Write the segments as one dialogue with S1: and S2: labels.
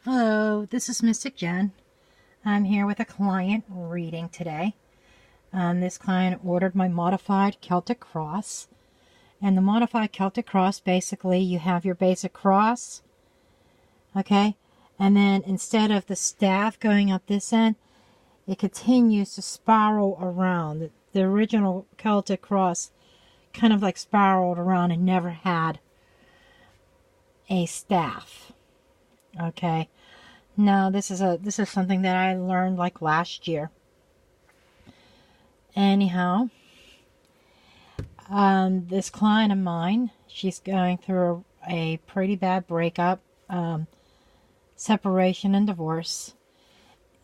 S1: Hello, this is Mystic Jen. I'm here with a client reading today. This client ordered my modified Celtic cross. And the modified Celtic cross, basically, you have your basic cross, okay? And then instead of the staff going up this end, it continues to spiral around. The original Celtic cross kind of like spiraled around and never had a staff, okay? Now this is something that I learned like last year. Anyhow, this client of mine, she's going through a pretty bad breakup, separation and divorce,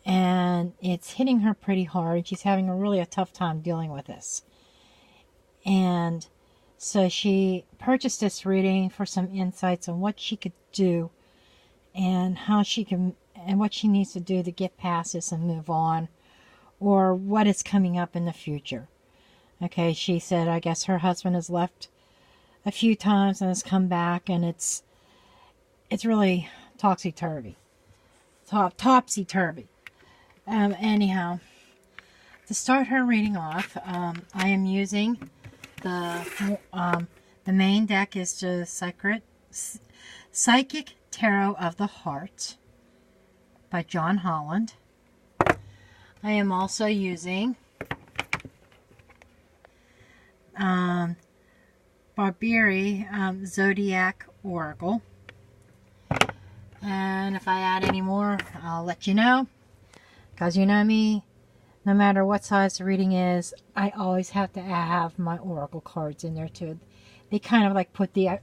S1: and it's hitting her pretty hard. She's having a tough time dealing with this. And so she purchased this reading for some insights on what she could do and how she can, and what she needs to do to get past this and move on, or what is coming up in the future. Okay, she said, I guess her husband has left a few times and has come back, and it's really topsy-turvy. Topsy-turvy. Anyhow, to start her reading off, I am using the main deck is the Psychic Tarot of the Heart by John Holland. I am also using Barberi Zodiac Oracle. And if I add any more, I'll let you know. Because you know me, no matter what size the reading is, I always have to have my oracle cards in there too. They kind of like put the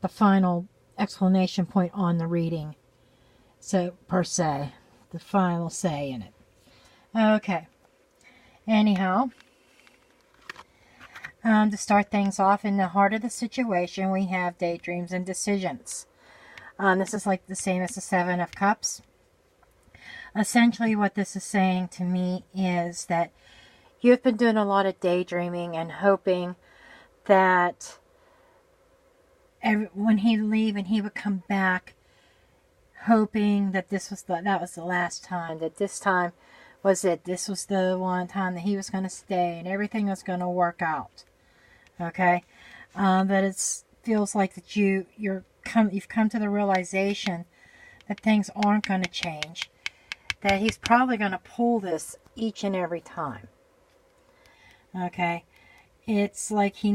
S1: final explanation point on the reading. So, per se, the final say in it. Okay. Anyhow, to start things off, in the heart of the situation, we have daydreams and decisions. This is like the same as the Seven of Cups. Essentially, what this is saying to me is that you've been doing a lot of daydreaming and hoping that when he'd leave and he would come back, hoping that that was the last time, that this time was it. This was the one time that he was going to stay and everything was going to work out. Okay, but it feels like that you've come to the realization that things aren't going to change. That he's probably going to pull this each and every time. Okay, it's like he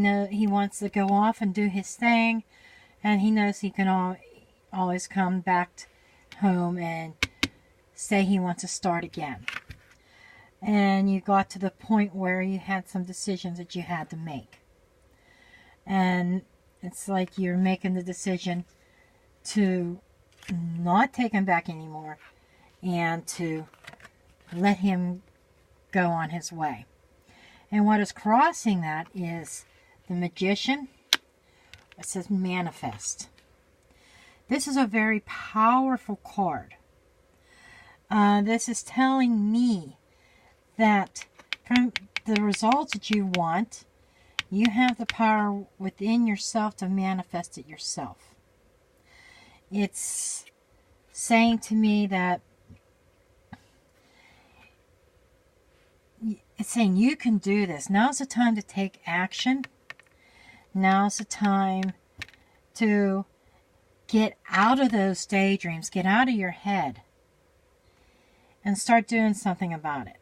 S1: wants to go off and do his thing, and he knows he can always come back home and say he wants to start again. And you got to the point where you had some decisions that you had to make. And it's like you're making the decision to not take him back anymore and to let him go on his way. And what is crossing that is the Magician. It says manifest. This is a very powerful card. This is telling me that from the results that you want, you have the power within yourself to manifest it yourself. It's saying to me that it's saying you can do this. Now's the time to take action. Now's the time to get out of those daydreams, get out of your head, and start doing something about it.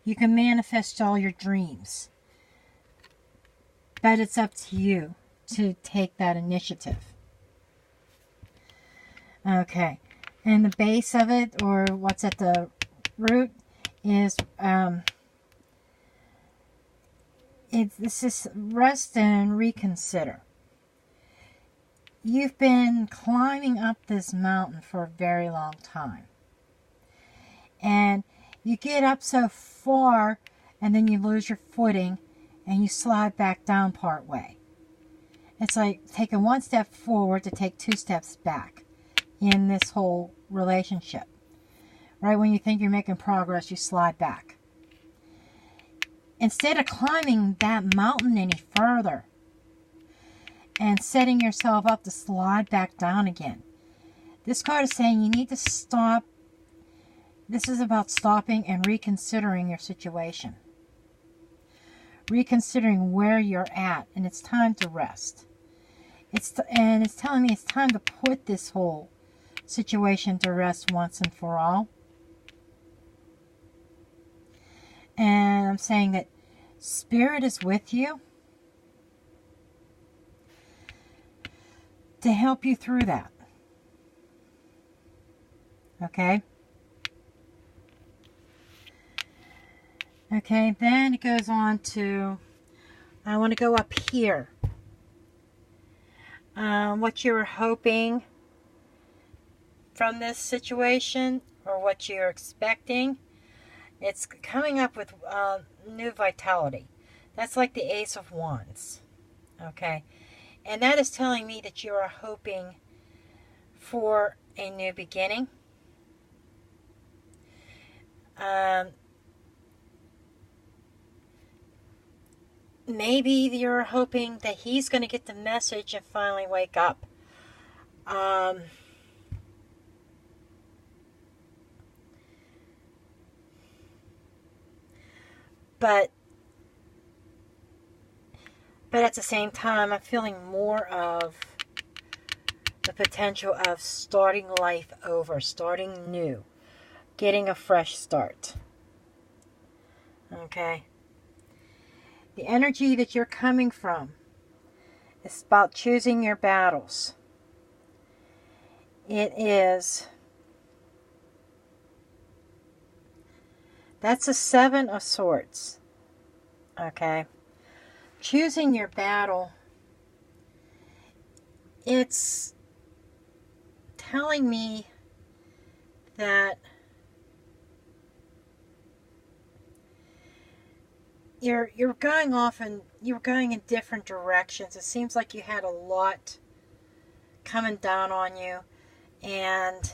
S1: You can manifest all your dreams, but it's up to you to take that initiative. Okay, and the base of it, or what's at the root, is this is rest and reconsider. You've been climbing up this mountain for a very long time, and you get up so far and then you lose your footing and you slide back down part way. It's like taking one step forward to take 2 steps back in this whole relationship. Right when you think you're making progress, you slide back. Instead of climbing that mountain any further, and setting yourself up to slide back down again. This card is saying you need to stop. This is about stopping and reconsidering your situation. Reconsidering where you're at, and it's time to rest. It's telling me it's time to put this whole situation to rest once and for all. And I'm saying that Spirit is with you to help you through that. Okay? Okay, then it goes on to, I want to go up here. What you were hoping from this situation, or what you're expecting. It's coming up with new vitality. That's like the Ace of Wands. Okay? And that is telling me that you are hoping for a new beginning. Maybe you're hoping that he's going to get the message and finally wake up. But at the same time, I'm feeling more of the potential of starting life over, starting new, getting a fresh start. Okay? The energy that you're coming from is about choosing your battles. It is, that's a 7 of Swords. Okay? Choosing your battle, it's telling me that you're going off and you're going in different directions. It seems like you had a lot coming down on you, and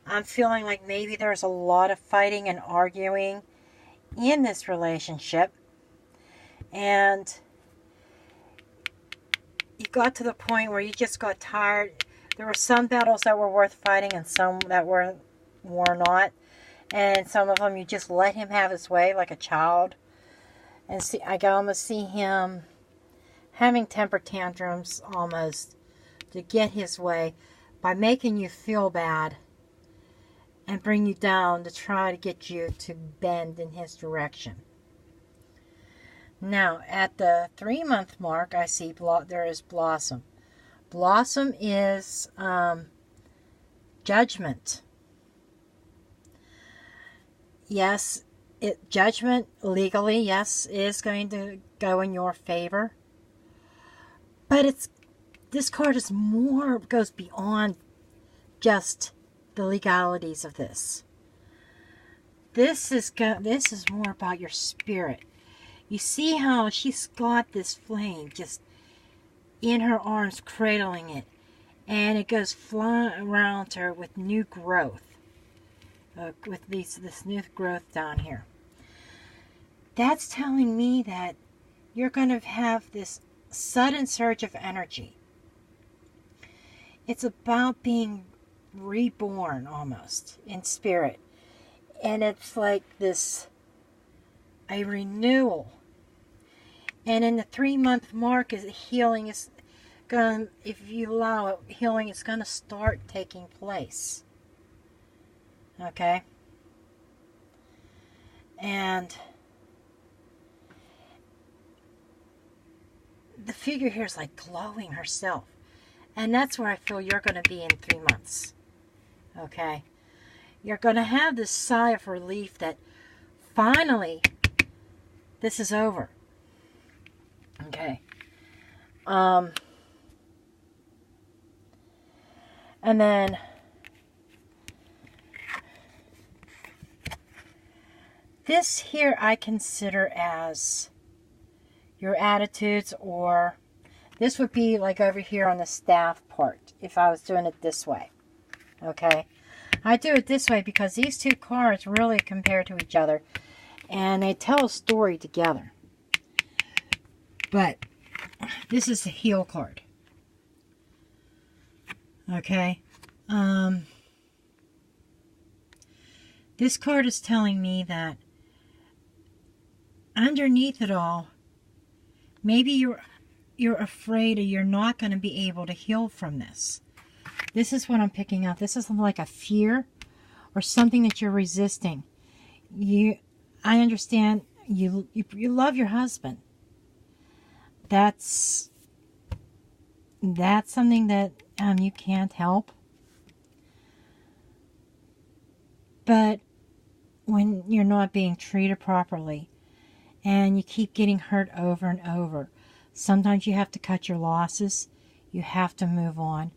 S1: I'm feeling like maybe there's a lot of fighting and arguing in this relationship, and you got to the point where you just got tired. There were some battles that were worth fighting and some that were not, and some of them you just let him have his way like a child. And see, I can almost see him having temper tantrums almost to get his way by making you feel bad and bring you down to try to get you to bend in his direction. Now, at the 3-month mark, I see there is Blossom. Blossom is judgment. Yes, judgment legally, yes, is going to go in your favor. But this card is goes beyond just the legalities of this. This is more about your spirit. You see how she's got this flame just in her arms, cradling it, and it goes flying around her with new growth. With this new growth down here. That's telling me that you're going to have this sudden surge of energy. It's about being reborn almost in spirit. And it's like a renewal. And in the 3-month mark, healing is going, if you allow it, healing is going to start taking place. Okay? And the figure here is like glowing herself. And that's where I feel you're going to be in 3 months. Okay? You're going to have this sigh of relief that finally this is over. Okay? And then this here I consider as your attitudes, or this would be like over here on the staff part if I was doing it this way. Okay? I do it this way because these two cards really compare to each other and they tell a story together. But this is the heel card. Okay. This card is telling me that underneath it all, maybe you're afraid or you're not going to be able to heal from this. This is what I'm picking up. This is like a fear or something that you're resisting. I understand you love your husband. That's something that you can't help. But when you're not being treated properly and you keep getting hurt over and over, sometimes you have to cut your losses. You have to move on.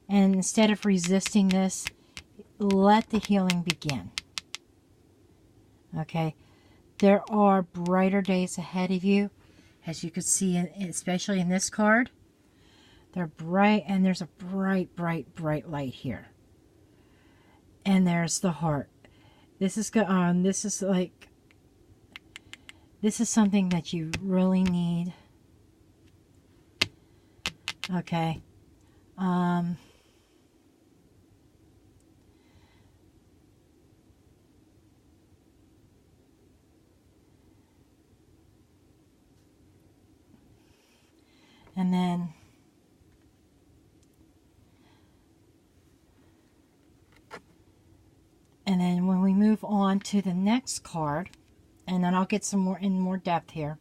S1: And instead of resisting this, let the healing begin. Okay? There are brighter days ahead of you, as you can see, especially in this card. They're bright, and there's a bright, bright, bright light here. And there's the heart. This is something that you really need. Okay. And then when we move on to the next card, and then I'll get some more depth here.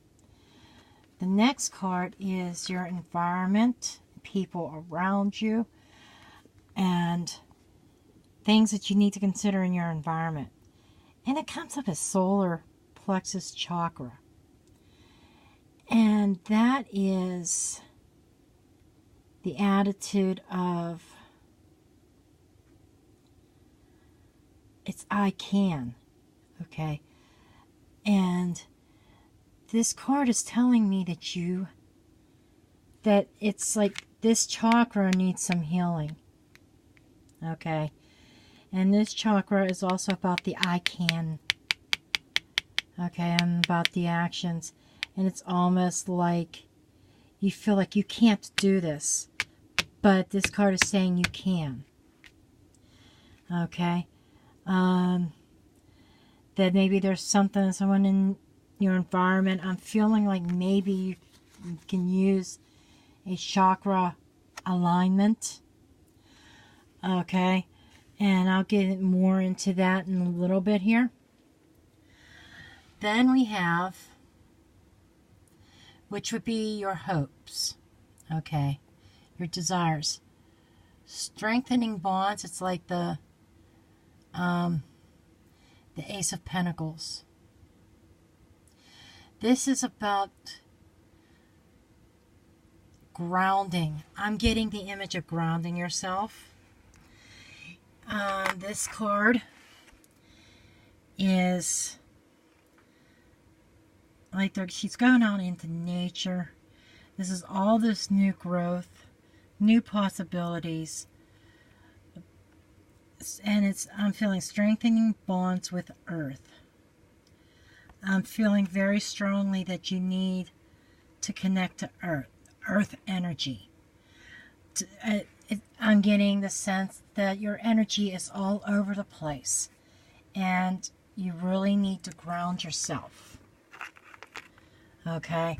S1: The next card is your environment, people around you, and things that you need to consider in your environment. And it comes up as solar plexus chakra. And that is the attitude of, it's I can, okay? And this card is telling me that it's like this chakra needs some healing, okay? And this chakra is also about the I can, okay, and about the actions. And it's almost like you feel like you can't do this, but this card is saying you can, okay? That maybe there's someone in your environment. I'm feeling like maybe you can use a chakra alignment. Okay. And I'll get more into that in a little bit here. Then we have, which would be your hopes. Okay. Your desires. Strengthening bonds. It's like the Ace of Pentacles. This is about grounding. I'm getting the image of grounding yourself. This card is like she's going out into nature. This is all this new growth, new possibilities. And I'm feeling strengthening bonds with Earth. I'm feeling very strongly that you need to connect to Earth energy. I'm getting the sense that your energy is all over the place, and you really need to ground yourself. Okay?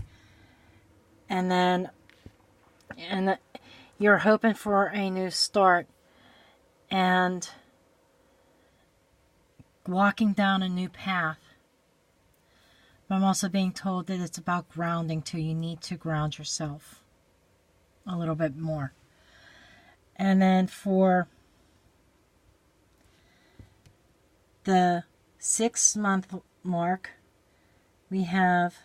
S1: And you're hoping for a new start and walking down a new path. But I'm also being told that it's about grounding too. You need to ground yourself a little bit more. And then for the 6-month mark, we have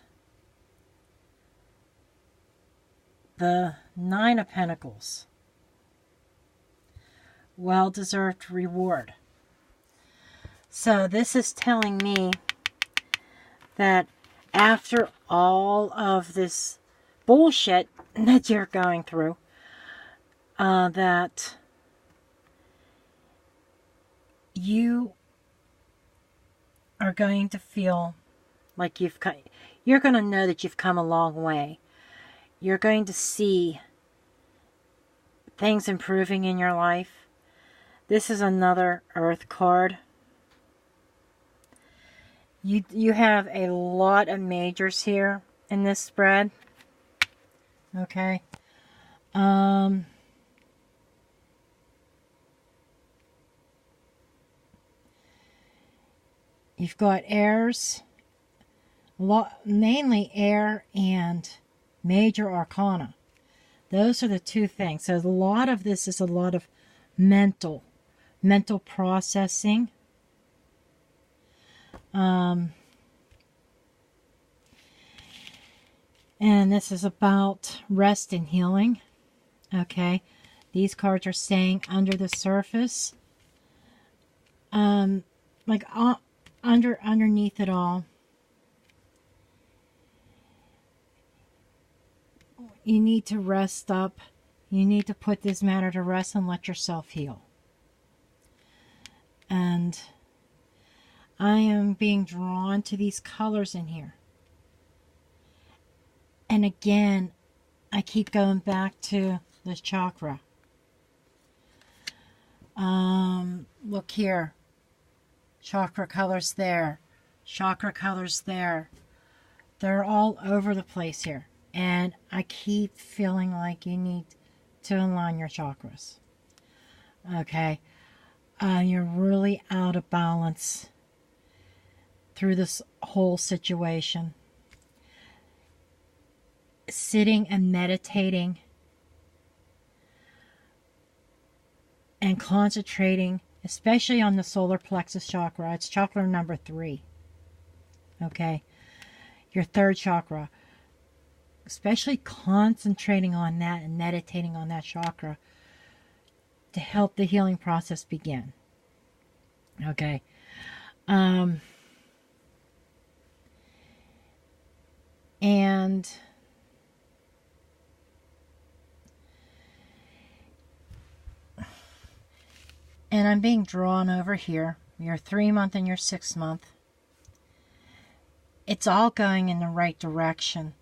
S1: the 9 of Pentacles. Well-deserved reward. So this is telling me that after all of this bullshit that you're going through, that you are going to feel like you're going to know that you've come a long way. You're going to see things improving in your life. This is another Earth card. You have a lot of majors here in this spread. Okay. You've got airs, mainly air and major arcana. Those are the two things. So a lot of this is a lot of mental processing. And this is about rest and healing. Okay. These cards are staying under the surface. Underneath it all, you need to rest up. You need to put this matter to rest and let yourself heal. And I am being drawn to these colors in here. And again, I keep going back to this chakra. Look here. Chakra colors there. Chakra colors there. They're all over the place here. And I keep feeling like you need to align your chakras. Okay. You're really out of balance through this whole situation. Sitting and meditating and concentrating, especially on the solar plexus chakra. It's chakra number 3. Okay. Your third chakra. Especially concentrating on that and meditating on that chakra to help the healing process begin. Okay. And I'm being drawn over here, your 3-month and your 6-month. It's all going in the right direction.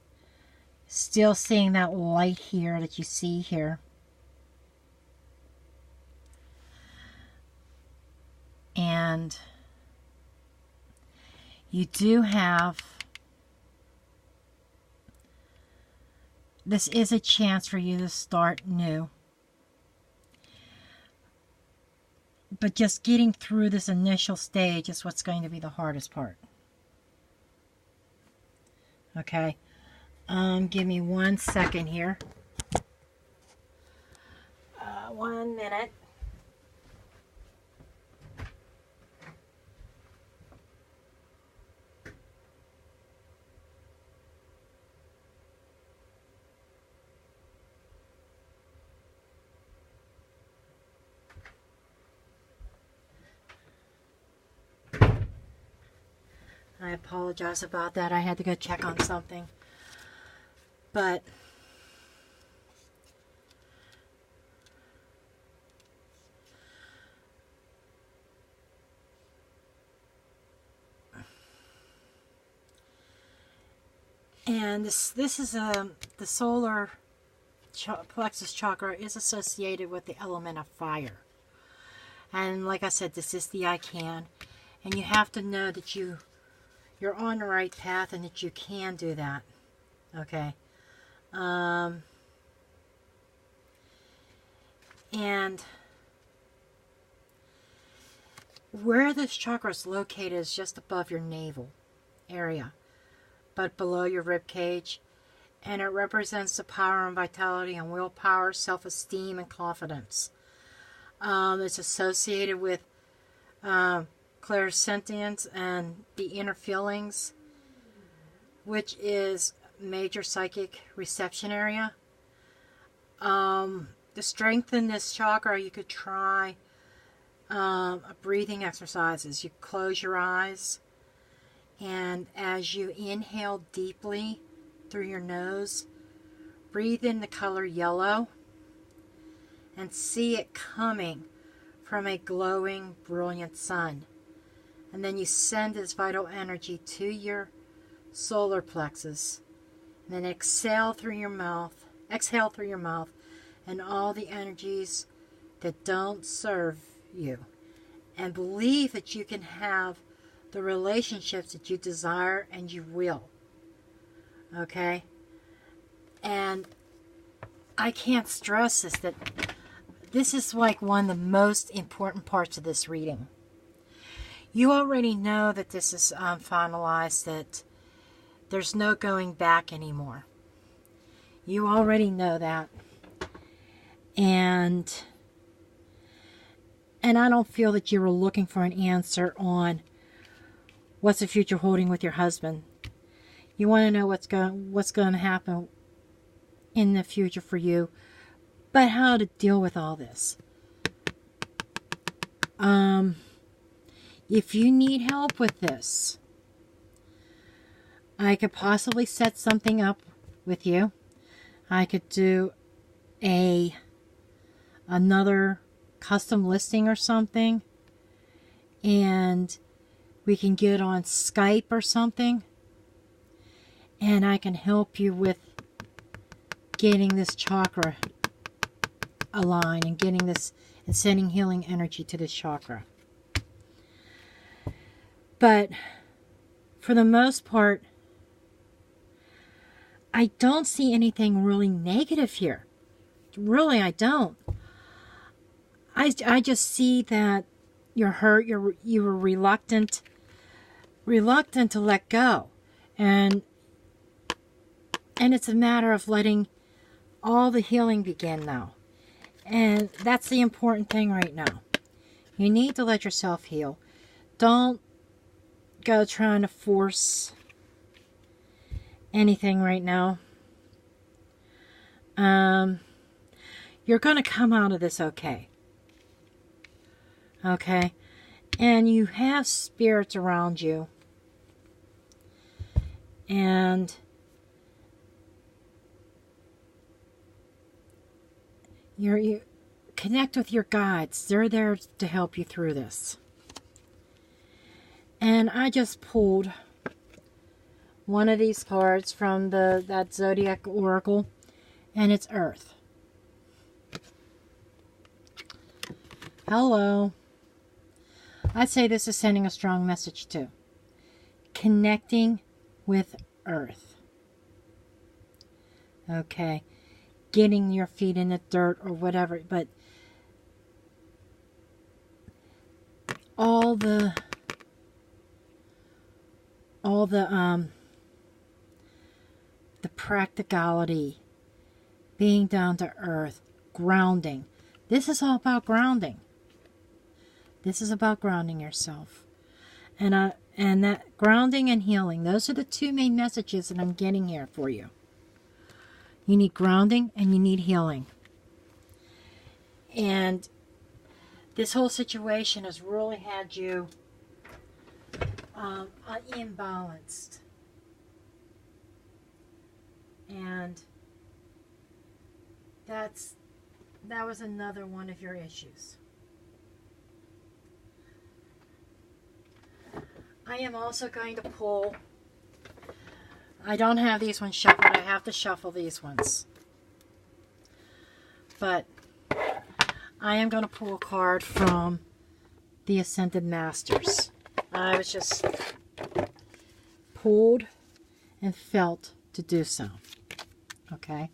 S1: Still seeing that light here that you see here. And you do have, this is a chance for you to start new. But just getting through this initial stage is what's going to be the hardest part. Okay. Give me 1 second here. 1 minute. I apologize about that. I had to go check on something. But and this is the solar plexus chakra is associated with the element of fire. And like I said, this is the I can. And you have to know that you're on the right path and that you can do that. Okay. And where this chakra is located is just above your navel area, but below your rib cage, and it represents the power and vitality and willpower, self-esteem, and confidence. It's associated with clairsentience and the inner feelings, which is major psychic reception area. To strengthen this chakra, you could try breathing exercises. You close your eyes, and as you inhale deeply through your nose, breathe in the color yellow and see it coming from a glowing, brilliant sun. And then you send this vital energy to your solar plexus. And then exhale through your mouth and all the energies that don't serve you. And believe that you can have the relationships that you desire and you will. Okay? And I can't stress this, that this is like one of the most important parts of this reading. You already know that this is finalized, that there's no going back anymore. You already know that. And I don't feel that you were looking for an answer on what's the future holding with your husband. You want to know what's going to happen in the future for you, but how to deal with all this. If you need help with this, I could possibly set something up with you. I could do another custom listing or something, and we can get on Skype or something, and I can help you with getting this chakra aligned and getting this and sending healing energy to this chakra. But for the most part, I don't see anything really negative here. Really, I don't. I just see that you're hurt. You were reluctant to let go, and it's a matter of letting all the healing begin now. And that's the important thing right now. You need to let yourself heal. Don't go trying to force anything right now. You're going to come out of this okay. Okay? And you have spirits around you. And you connect with your guides. They're there to help you through this. And I just pulled one of these cards from that Zodiac Oracle, and it's Earth. Hello. I'd say this is sending a strong message too. Connecting with Earth. Okay. Getting your feet in the dirt or whatever, but all the practicality, being down to earth, grounding. This is all about grounding. This is about grounding yourself. And that grounding and healing, those are the two main messages that I'm getting here for you. You need grounding and you need healing. And this whole situation has really had you imbalanced. And that was another one of your issues. I am also going to pull, I don't have these ones shuffled, I have to shuffle these ones. But I am going to pull a card from the Ascended Masters. I was just pulled and felt to do so. Okay?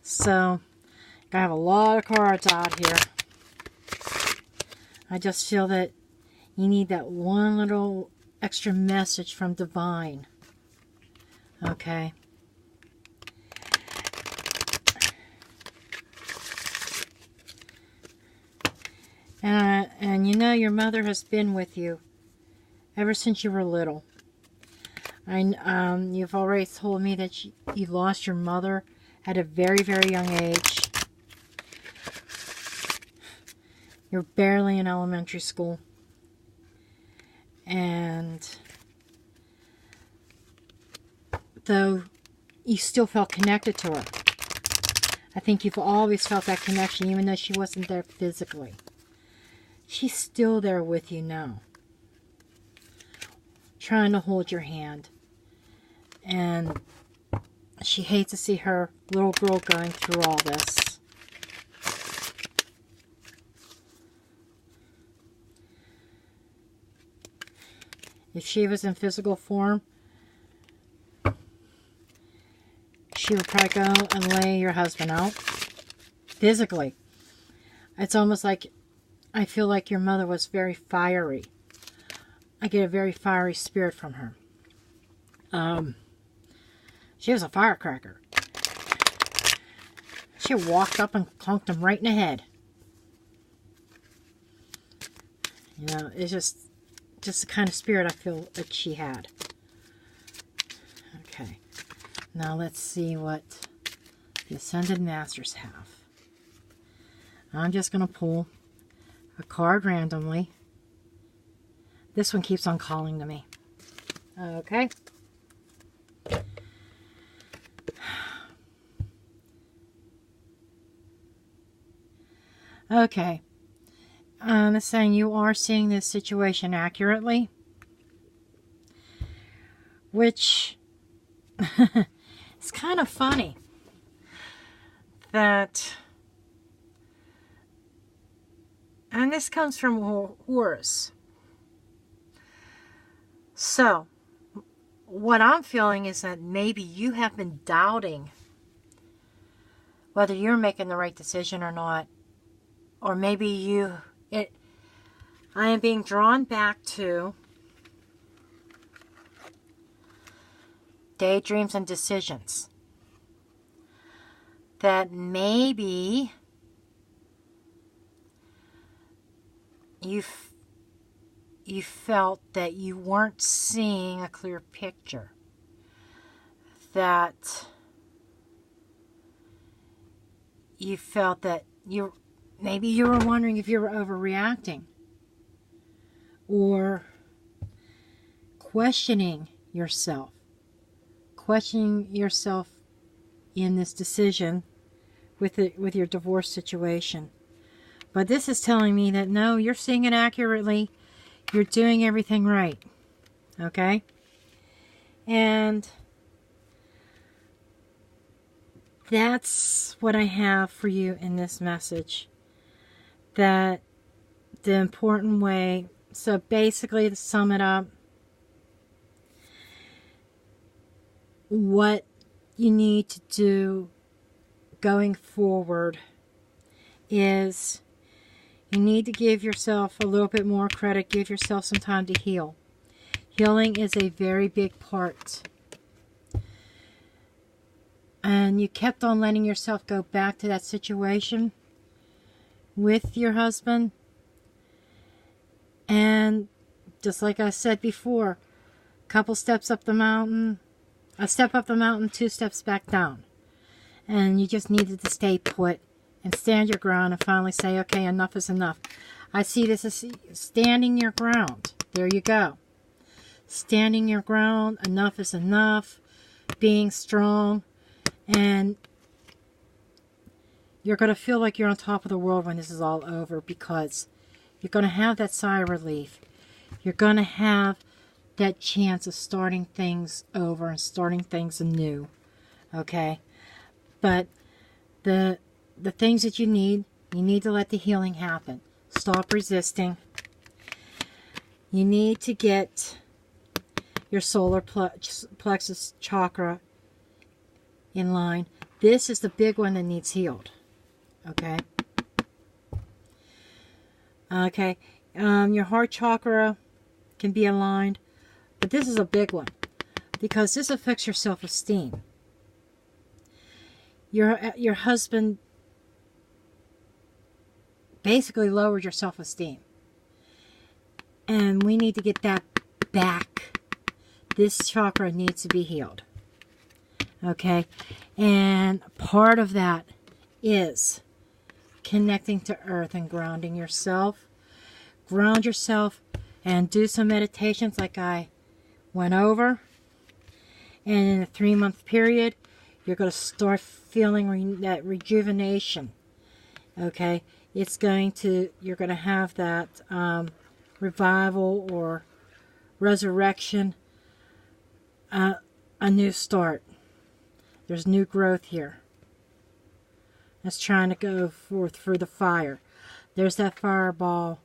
S1: So, I have a lot of cards out here. I just feel that you need that one little extra message from Divine. Okay? And you know your mother has been with you ever since you were little. You've already told me that you lost your mother at a very, very young age. You're barely in elementary school. And though you still felt connected to her, I think you've always felt that connection even though she wasn't there physically. She's still there with you now, trying to hold your hand. And She hates to see her little girl going through all this. If she was in physical form, she would probably go and lay your husband out. Physically. It's almost like, I feel like your mother was very fiery. I get a very fiery spirit from her. She was a firecracker. She walked up and clunked him right in the head. You know, it's just the kind of spirit I feel that she had. Okay. Now let's see what the Ascended Masters have. I'm just going to pull a card randomly. This one keeps on calling to me. Okay. Okay. It's saying you are seeing this situation accurately. Which it's kind of funny that, and this comes from Horus. So, what I'm feeling is that maybe you have been doubting whether you're making the right decision or not. Or maybe I am being drawn back to daydreams and decisions. That maybe you felt that you weren't seeing a clear picture. That you felt that maybe you were wondering if you were overreacting. Or questioning yourself. Questioning yourself in this decision with your divorce situation. But this is telling me that no, you're seeing it accurately. You're doing everything right. Okay? And that's what I have for you in this message. That the important way, so basically to sum it up, what you need to do going forward is you need to give yourself a little bit more credit, give yourself some time to heal. Healing is a very big part. And you kept on letting yourself go back to that situation with your husband. And just like I said before, a couple steps up the mountain, a step up the mountain, 2 steps back down. And you just needed to stay put and stand your ground and finally say, okay, enough is enough. I see this as standing your ground. There you go. Standing your ground, enough is enough, being strong, and you're going to feel like you're on top of the world when this is all over, because you're going to have that sigh of relief. You're going to have that chance of starting things over and starting things anew. Okay? But the things that you need to let the healing happen. Stop resisting. You need to get your solar plexus chakra in line. This is the big one that needs healed. Okay? Okay. Your heart chakra can be aligned. But this is a big one, because this affects your self-esteem. Your husband basically lowered your self-esteem. And we need to get that back. This chakra needs to be healed. Okay? And part of that is connecting to earth and grounding yourself. Ground yourself and do some meditations like I went over. And in a 3-month period, you're going to start feeling that rejuvenation. Okay? You're going to have that revival or resurrection, a new start. There's new growth here. That's trying to go forth through the fire. There's that fireball,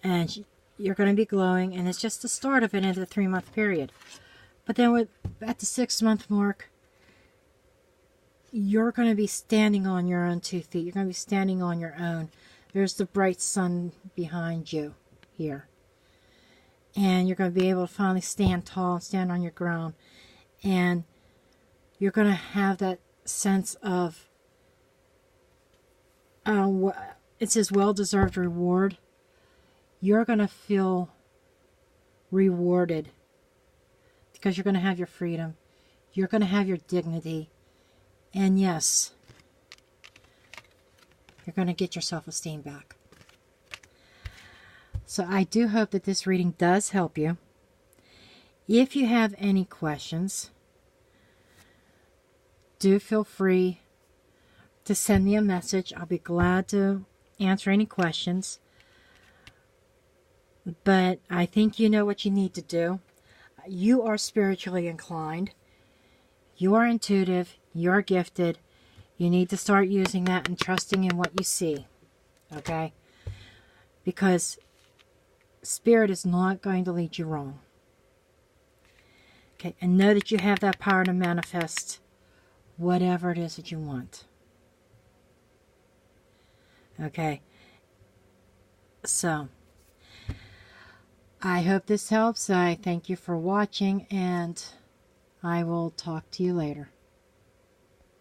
S1: and you're going to be glowing, and it's just the start of it into the 3-month period. But then at the 6-month mark, you're going to be standing on your own 2 feet. You're going to be standing on your own. There's the bright sun behind you here. And you're going to be able to finally stand tall and stand on your ground. And you're going to have that sense of, it says well-deserved reward. You're going to feel rewarded because you're going to have your freedom. You're going to have your dignity. And yes, you're going to get your self-esteem back. So I do hope that this reading does help you. If you have any questions, do feel free to send me a message. I'll be glad to answer any questions. But I think you know what you need to do. You are spiritually inclined. You are intuitive. You are gifted. You need to start using that and trusting in what you see. Okay? Because Spirit is not going to lead you wrong. Okay? And know that you have that power to manifest whatever it is that you want. Okay? So, I hope this helps. I thank you for watching, and I will talk to you later.